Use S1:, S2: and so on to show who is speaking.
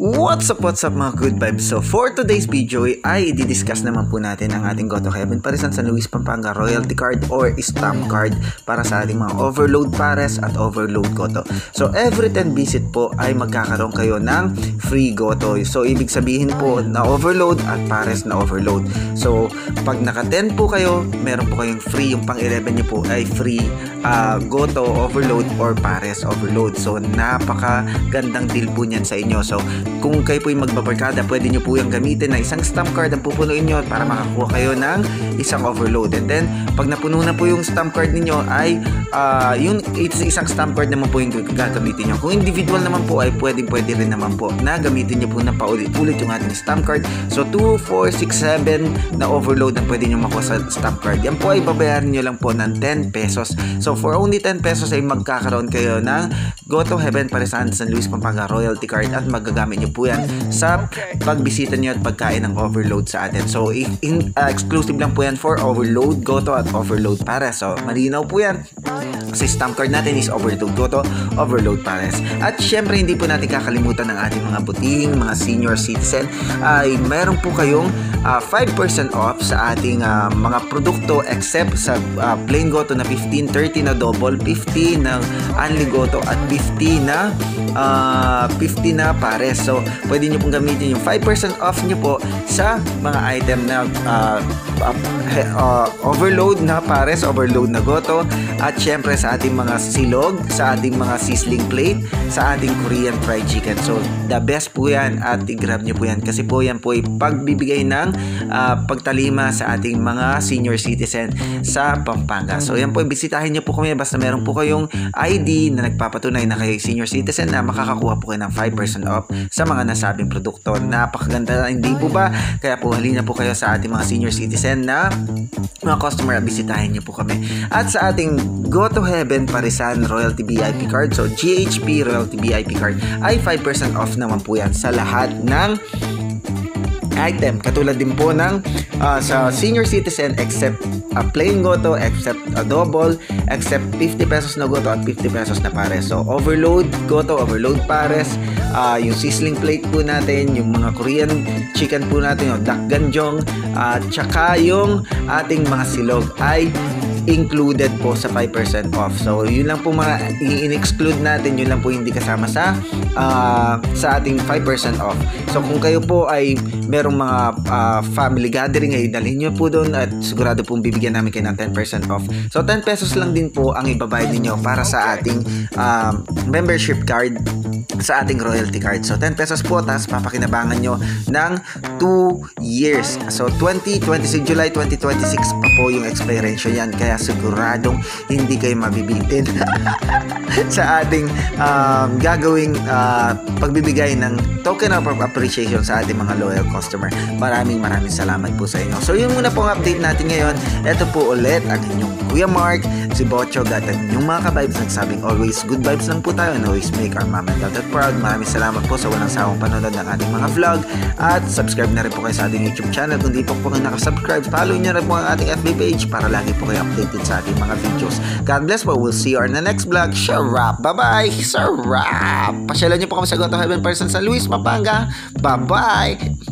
S1: What's up mga good vibes? So for today's video ay i-discuss naman po natin ang ating Goto Heaven Parisan San Luis Pampanga royalty card or stamp card para sa ating mga overload pares at overload Goto. So every 10 visit po ay magkakaroon kayo ng free Goto. So ibig sabihin po na overload at pares na overload. So pag naka 10 po kayo, meron po kayong free, yung pang 11 nyo po ay free Goto overload or pares overload. So napaka gandang deal po niyan sa inyo. So kung kayo po yung magbabarkada, pwede nyo po yung gamitin na isang stamp card ang pupunuin nyo para makakuha kayo ng isang overload. And then, pag napuno na po yung stamp card ninyo ay yung isang stamp card naman po yung gagamitin nyo. Kung individual naman po ay pwede rin naman po na gamitin nyo po na paulit-ulit yung ating stamp card. So 2, 4, 6, 7 na overload ang pwede nyo makuha sa stamp card. Yan po ay babayaran nyo lang po ng 10 pesos. So for only 10 pesos ay magkakaroon kayo ng Goto Heaven Parisan San Luis Pampanga royalty card at magagamit nyo po yan sa pagbisita nyo at pagkain ng overload sa atin. So exclusive lang po yan for overload Goto at overload pares. So malinaw po yan kasi stamp card natin is overload Goto, overload pares. At syempre hindi po natin kakalimutan ng ating mga buting, mga senior citizen ay meron po kayong 5% off sa ating mga produkto except sa plain Goto na 15, 30 na double, 50 na only Goto at 50 na pares. So pwede nyo pong gamitin yung 5% off nyo po sa mga item na overload na pares, overload na Goto, at syempre sa ating mga silog, sa ating mga sizzling plate, sa ating Korean fried chicken. So the best po yan at i-grab nyo po yan kasi po yan po ay pagbibigay ng pagtalima sa ating mga senior citizen sa Pampanga. So yan po, bisitahin nyo po kami basta meron po kayong ID na nagpapatunay na kayo senior citizen na makakakuha po kayo ng 5% off sa mga nasabing produkto. Napakaganda, hindi po ba? Kaya po halina po kayo sa ating mga senior citizen na mga customer, bisitahin nyo po kami. At sa ating Goto Heaven Parisan Royalty VIP card, so GHP Royalty VIP card, ay 5% off naman po yan sa lahat ng item. Katulad din po ng sa senior citizen except a plain Goto, except a double, except 50 pesos na Goto at 50 pesos na pares. So overload Goto, overload pares, yung sizzling plate po natin, yung mga Korean chicken po natin, yung dak ganjong, at saka yung ating mga silog ay included po sa 5% off. So yun lang po mga in-exclude natin, yun lang po hindi kasama sa ating 5% off. So kung kayo po ay merong mga family gathering ay dalhin nyo po doon at sigurado pong bibigyan namin kayo ng 10% off. So 10 pesos lang din po ang ibabayad niyo para sa ating membership card sa ating royalty card. So 10 pesos po, tapos papakinabangan nyo ng 2 years. So July 2026 pa po yung expiration yan, kaya siguradong hindi kayo mabibitin sa ating gagawing pagbibigay ng token of appreciation sa ating mga loyal customer. Maraming salamat po sa inyo. So yun muna pong update natin ngayon. Ito po ulit ang inyong Kuya Mark, si Bochog, at ang inyong mga ka-vibes nagsabing always good vibes lang po tayo and always make our mom and dad proud. Maraming salamat po sa walang sawang panonood ng ating mga vlog, at subscribe na rin po kayo sa ating YouTube channel. Kung di po kayo nakasubscribe, follow nyo rin po ang ating FB page para lagi po kayo updated sa ating mga videos. God bless po. We'll see you on the next vlog. Sharap! Bye-bye! Sarap! Pasyalan nyo po kami sa Goto Heaven Parisan San Luis Pampanga. Bye-bye!